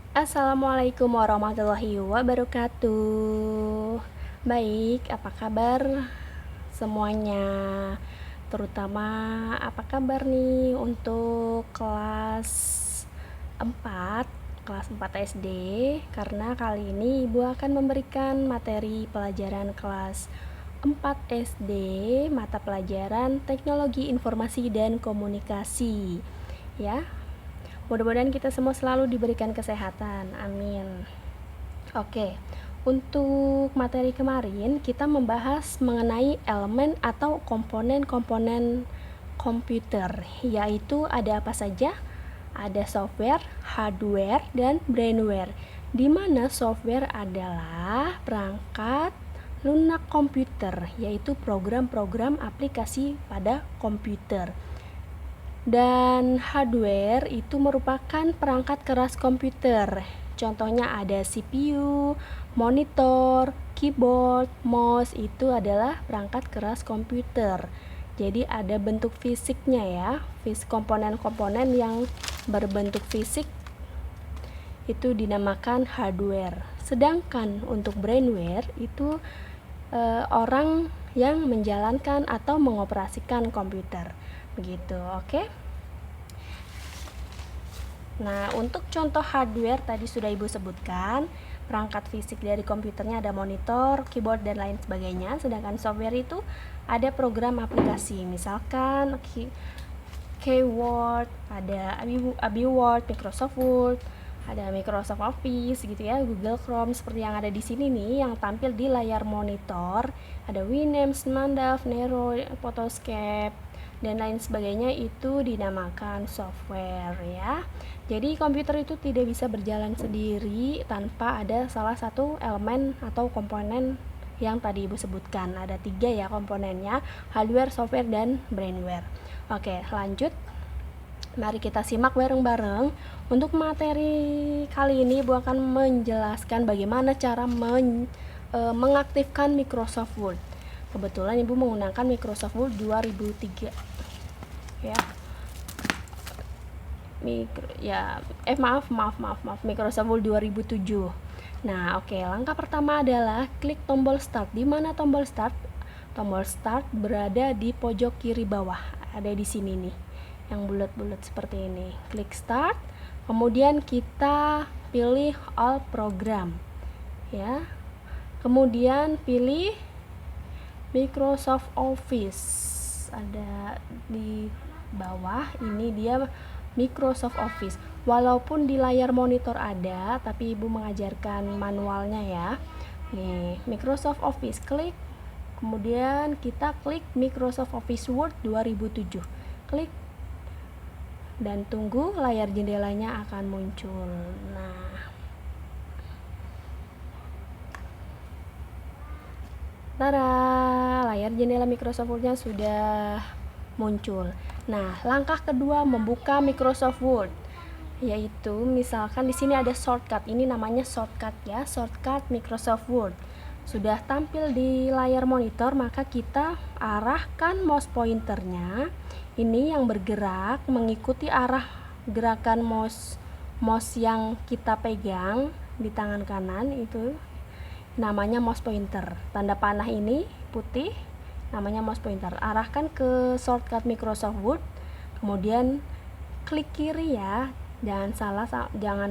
Assalamualaikum warahmatullahi wabarakatuh. Baik, apa kabar semuanya? Terutama apa kabar nih untuk kelas 4 SD? Karena kali ini Ibu akan memberikan materi pelajaran kelas 4 SD, mata pelajaran Teknologi Informasi dan Komunikasi. Ya, mudah-mudahan kita semua selalu diberikan kesehatan. Amin. Oke, untuk materi kemarin kita membahas mengenai elemen atau komponen-komponen komputer, yaitu ada apa saja? Ada software, hardware, dan brainware. Di mana software adalah perangkat lunak komputer, yaitu program-program aplikasi pada komputer. Dan hardware itu merupakan perangkat keras komputer. Contohnya ada CPU, monitor, keyboard, mouse, itu adalah perangkat keras komputer. Jadi ada bentuk fisiknya ya, komponen-komponen yang berbentuk fisik itu dinamakan hardware. Sedangkan untuk brainware itu orang yang menjalankan atau mengoperasikan komputer. Begitu, oke? Nah, untuk contoh hardware tadi sudah Ibu sebutkan, perangkat fisik dari komputernya ada monitor, keyboard, dan lain sebagainya. Sedangkan software itu ada program aplikasi, misalkan Keyword, ada Abi Word, Microsoft Word, ada Microsoft Office gitu ya, Google Chrome seperti yang ada di sini nih yang tampil di layar monitor. Ada Winamp, Mandav, Nero, Photoscape, dan lain sebagainya, itu dinamakan software ya. Jadi komputer itu tidak bisa berjalan sendiri tanpa ada salah satu elemen atau komponen yang tadi Ibu sebutkan. Ada 3 ya komponennya, hardware, software, dan brainware. Oke, lanjut. Mari kita simak bareng-bareng. Untuk materi kali ini Ibu akan menjelaskan bagaimana cara mengaktifkan Microsoft Word. Kebetulan Ibu menggunakan Microsoft Word 2003 ya. Microsoft Word 2007. Nah, oke, langkah pertama adalah klik tombol start. Di mana tombol start? Tombol start berada di pojok kiri bawah. Ada di sini nih, yang bulat-bulat seperti ini. Klik start. Kemudian kita pilih all program. Ya. Kemudian pilih Microsoft Office. Ada di bawah, ini dia Microsoft Office. Walaupun di layar monitor ada, tapi Ibu mengajarkan manualnya ya. Nih, Microsoft Office, klik. Kemudian kita klik Microsoft Office Word 2007. Klik dan tunggu layar jendelanya akan muncul. Nah, tada, layar jendela Microsoft Word-nya sudah muncul. Nah, langkah kedua membuka Microsoft Word, yaitu misalkan di sini ada shortcut. Ini namanya shortcut ya, shortcut Microsoft Word. Sudah tampil di layar monitor, maka kita arahkan mouse pointernya. Ini yang bergerak mengikuti arah gerakan mouse yang kita pegang di tangan kanan, itu namanya mouse pointer. Tanda panah ini putih namanya mouse pointer. Arahkan ke shortcut Microsoft Word, kemudian klik kiri ya. Jangan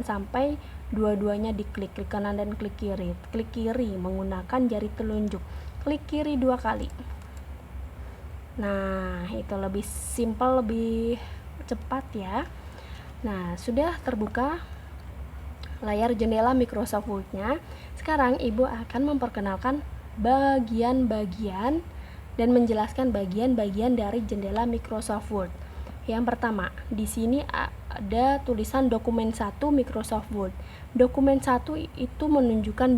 sampai dua-duanya diklik, klik kanan dan klik kiri. Klik kiri menggunakan jari telunjuk. Klik kiri 2 kali. Nah, itu lebih simpel, lebih cepat ya. Nah, sudah terbuka layar jendela Microsoft Word-nya. Sekarang Ibu akan memperkenalkan bagian-bagian dan menjelaskan bagian-bagian dari jendela Microsoft Word. Yang pertama, di sini ada tulisan dokumen 1 Microsoft Word. Dokumen 1 itu menunjukkan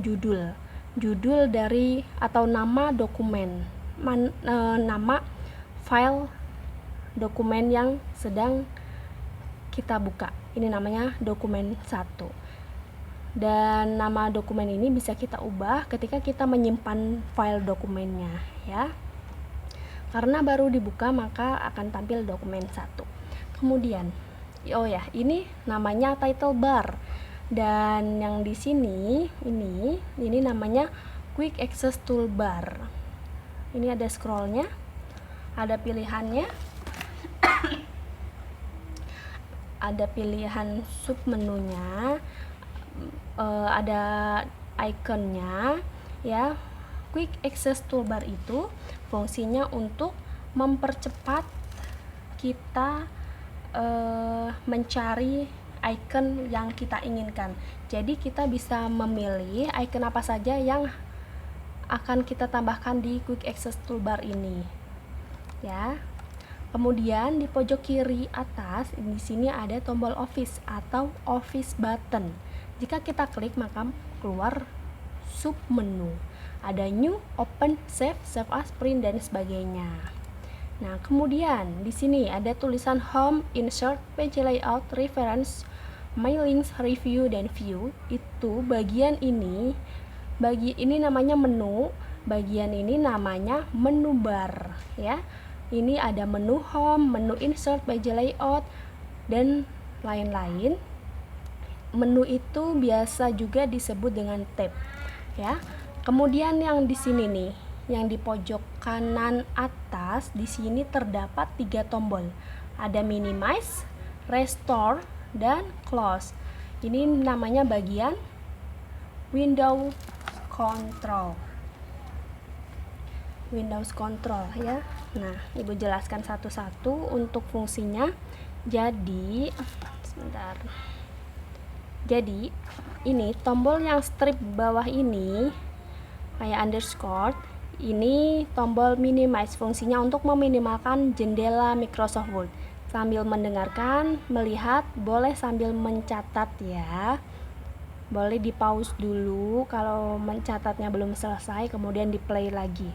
judul dari atau nama dokumen, nama file dokumen yang sedang kita buka. Ini namanya dokumen 1. Dan nama dokumen ini bisa kita ubah ketika kita menyimpan file dokumennya ya. Karena baru dibuka maka akan tampil dokumen 1. Kemudian, ini namanya title bar. Dan yang di sini ini namanya Quick Access Toolbar. Ini ada scrollnya, ada pilihannya, ada pilihan submenunya, ada ikonnya ya. Quick Access Toolbar itu fungsinya untuk mempercepat kita mencari icon yang kita inginkan. Jadi kita bisa memilih icon apa saja yang akan kita tambahkan di Quick Access Toolbar ini. Ya. Kemudian di pojok kiri atas di sini ada tombol Office atau Office button. Jika kita klik maka keluar submenu. Ada New, Open, Save, Save as, Print dan sebagainya. Nah, kemudian di sini ada tulisan Home, Insert, Page Layout, Reference, My Links, Review dan View. Itu bagian ini namanya menu, bagian ini namanya menu bar ya. Ini ada menu Home, menu Insert, Page Layout dan lain-lain. Menu itu biasa juga disebut dengan tab ya. Kemudian yang di sini nih, yang di pojok kanan atas di sini terdapat 3 tombol. Ada minimize, restore dan close. Ini namanya bagian window control. Windows control ya. Nah, Ibu jelaskan satu-satu untuk fungsinya. Jadi, sebentar. Jadi, ini tombol yang strip bawah ini kayak underscore, ini tombol minimize, fungsinya untuk meminimalkan jendela Microsoft Word. Sambil mendengarkan, melihat, boleh sambil mencatat ya. Boleh di pause dulu kalau mencatatnya belum selesai, kemudian di play lagi.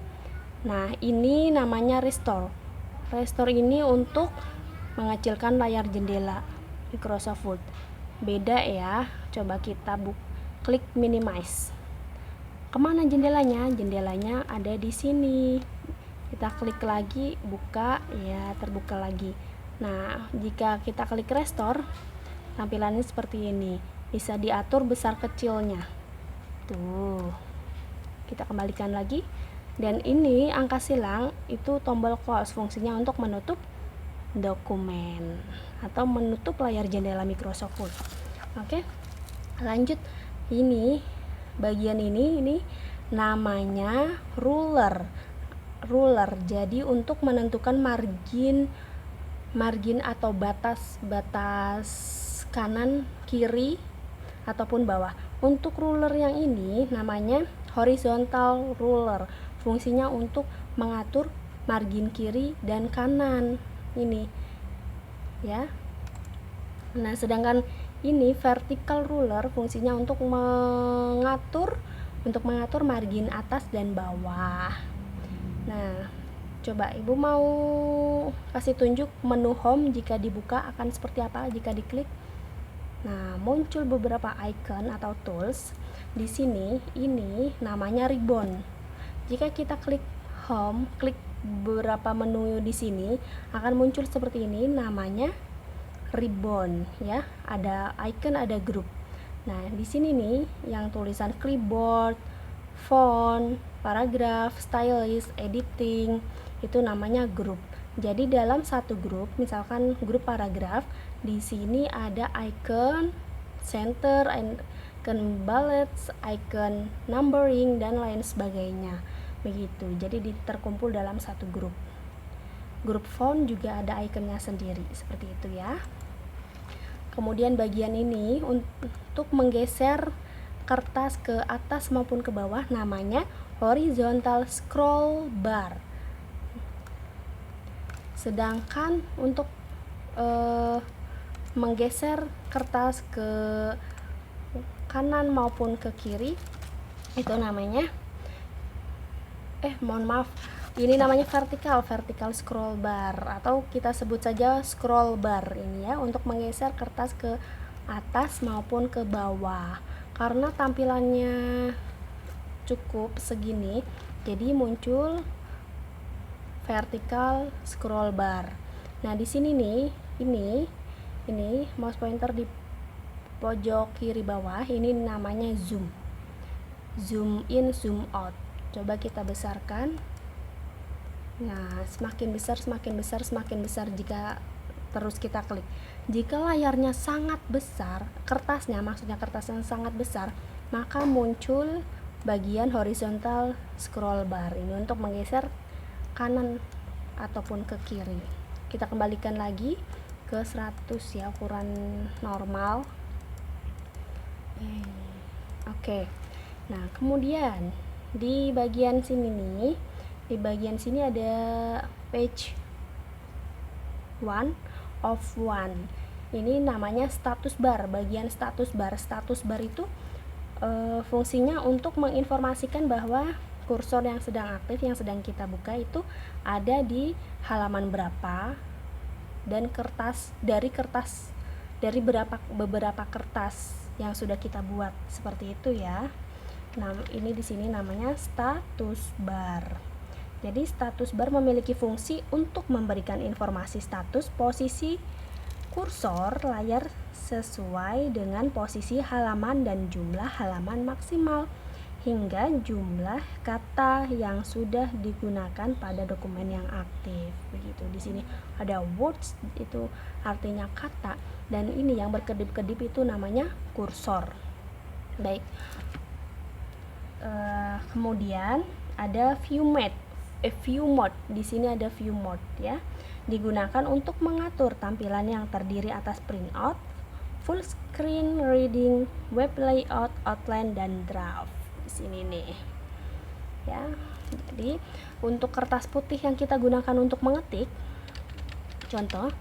Nah, ini namanya restore. Restore ini untuk mengecilkan layar jendela Microsoft Word. Beda ya. Coba kita klik minimize. Kemana jendelanya? Jendelanya ada di sini. Kita klik lagi, buka, ya terbuka lagi. Nah, jika kita klik restore, tampilannya seperti ini. Bisa diatur besar kecilnya. Tuh. Kita kembalikan lagi. Dan ini angka silang itu tombol close, fungsinya untuk menutup dokumen atau menutup layar jendela Microsoft Word. Oke. Lanjut. Ini bagian ini namanya ruler. Jadi untuk menentukan margin atau batas kanan, kiri ataupun bawah. Untuk ruler yang ini namanya horizontal ruler. Fungsinya untuk mengatur margin kiri dan kanan ini ya. Nah, sedangkan ini vertical ruler fungsinya untuk mengatur margin atas dan bawah. Nah, coba Ibu mau kasih tunjuk menu home jika dibuka akan seperti apa jika diklik. Nah, muncul beberapa icon atau tools. Di sini ini namanya ribbon. Jika kita klik home, klik beberapa menu di sini akan muncul seperti ini namanya ribbon ya. Ada icon, ada group. Nah, di sini nih yang tulisan clipboard, font, paragraph, stylist, editing itu namanya group. Jadi dalam satu grup, misalkan grup paragraf, di sini ada icon center, icon bullets, icon numbering dan lain sebagainya. Begitu. Jadi terkumpul dalam satu grup. Grup font juga ada ikonnya sendiri seperti itu ya. Kemudian bagian ini untuk menggeser kertas ke atas maupun ke bawah namanya horizontal scroll bar. Sedangkan untuk menggeser kertas ke kanan maupun ke kiri itu namanya ini namanya vertical scroll bar atau kita sebut saja scroll bar ini ya, untuk menggeser kertas ke atas maupun ke bawah. Karena tampilannya cukup segini, jadi muncul vertical scroll bar. Nah, di sini nih, ini mouse pointer pojok kiri bawah ini namanya zoom. Zoom in, zoom out. Coba kita besarkan. Nah, semakin besar jika terus kita klik. Jika layarnya sangat besar, maksudnya kertas yang sangat besar, maka muncul bagian horizontal scroll bar ini untuk menggeser kanan ataupun ke kiri. Kita kembalikan lagi ke 100 ya, ukuran normal. Oke. Nah, kemudian di bagian sini ada page 1 of 1. Ini namanya status bar, bagian status bar. Status bar itu fungsinya untuk menginformasikan bahwa kursor yang sedang aktif, yang sedang kita buka itu ada di halaman berapa, dan dari beberapa kertas yang sudah kita buat, seperti itu ya. Nah, ini di sini namanya status bar. Jadi status bar memiliki fungsi untuk memberikan informasi status posisi kursor layar sesuai dengan posisi halaman dan jumlah halaman maksimal hingga jumlah kata yang sudah digunakan pada dokumen yang aktif. Begitu. Di sini ada words, itu artinya kata, dan ini yang berkedip-kedip itu namanya kursor. Baik. Kemudian ada view mode. Di sini ada view mode ya. Digunakan untuk mengatur tampilan yang terdiri atas printout, full screen reading, web layout, outline, dan draft. Di sini nih. Ya. Jadi, untuk kertas putih yang kita gunakan untuk mengetik, contoh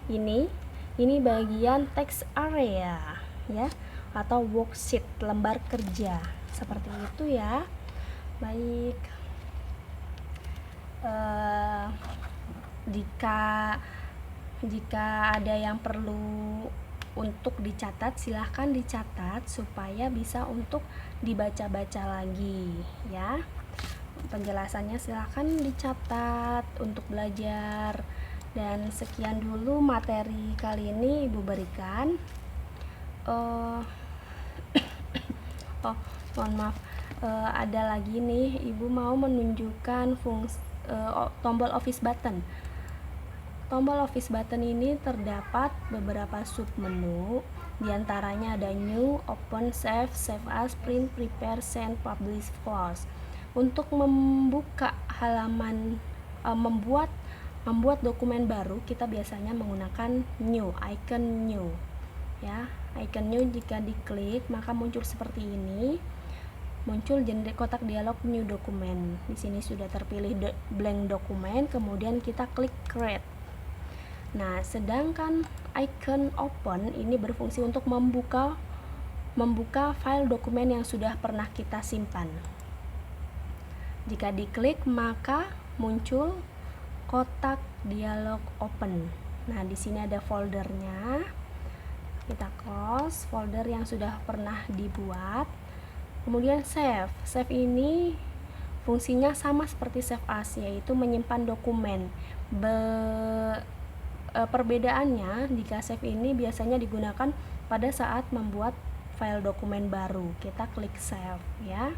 ini bagian text area ya, atau worksheet, lembar kerja. Seperti itu ya. Baik. Jika ada yang perlu untuk dicatat, silahkan dicatat supaya bisa untuk dibaca-baca lagi ya. Penjelasannya silahkan dicatat untuk belajar. Dan sekian dulu materi kali ini Ibu berikan. Mohon maaf, ada lagi nih, Ibu mau menunjukkan fungsi tombol office button. Tombol office button ini terdapat beberapa submenu, diantaranya ada new, open, save, save as, print, prepare, send, publish, close. Untuk membuka halaman, membuat dokumen baru, kita biasanya menggunakan new, icon new ya. Icon new jika diklik maka muncul seperti ini. Muncul kotak dialog new dokumen. Di sini sudah terpilih blank dokumen, kemudian kita klik create. Nah, sedangkan icon open ini berfungsi untuk membuka file dokumen yang sudah pernah kita simpan. Jika diklik maka muncul kotak dialog open. Nah, di sini ada foldernya. Kita close folder yang sudah pernah dibuat. Kemudian save. Save ini fungsinya sama seperti save as, yaitu menyimpan dokumen. Perbedaannya, jika save ini biasanya digunakan pada saat membuat file dokumen baru. Kita klik save ya.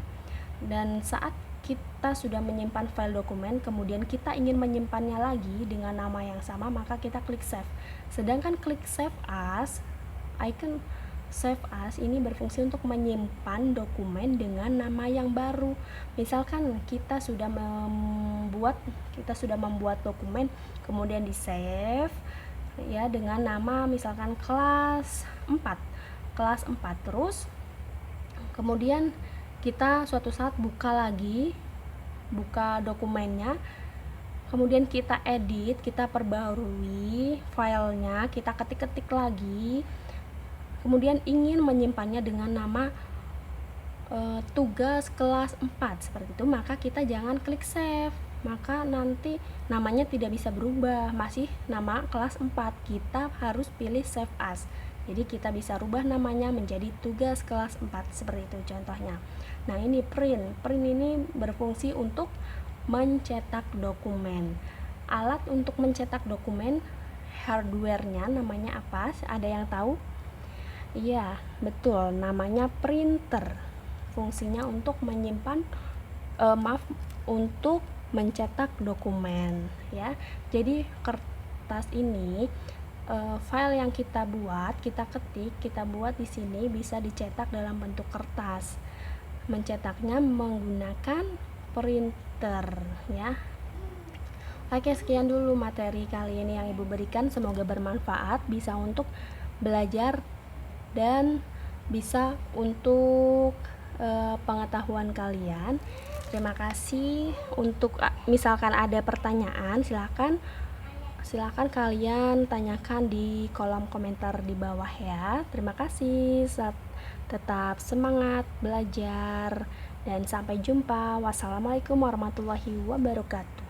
Dan saat kita sudah menyimpan file dokumen, kemudian kita ingin menyimpannya lagi dengan nama yang sama, maka kita klik save. Sedangkan klik save as, icon save as ini berfungsi untuk menyimpan dokumen dengan nama yang baru. Misalkan kita sudah membuat dokumen, kemudian di save ya dengan nama misalkan kelas 4. Terus kemudian kita suatu saat buka dokumennya, kemudian kita edit, kita perbarui filenya, kita ketik-ketik lagi, kemudian ingin menyimpannya dengan nama tugas kelas 4 seperti itu, maka kita jangan klik save, maka nanti namanya tidak bisa berubah, masih nama kelas 4. Kita harus pilih save as. Jadi kita bisa rubah namanya menjadi tugas kelas 4 seperti itu contohnya. Nah, ini print ini berfungsi untuk mencetak dokumen. Alat untuk mencetak dokumen, hardware-nya namanya apa? Ada yang tahu? Iya, betul, namanya printer. Fungsinya untuk menyimpan, untuk mencetak dokumen, ya. Jadi kertas ini, file yang kita buat, kita ketik, kita buat di sini bisa dicetak dalam bentuk kertas. Mencetaknya menggunakan printer, ya. Oke, sekian dulu materi kali ini yang Ibu berikan. Semoga bermanfaat, bisa untuk belajar dan bisa untuk pengetahuan kalian. Terima kasih. Untuk misalkan ada pertanyaan, silakan kalian tanyakan di kolom komentar di bawah ya. Terima kasih. Tetap semangat belajar dan sampai jumpa. Wassalamualaikum warahmatullahi wabarakatuh.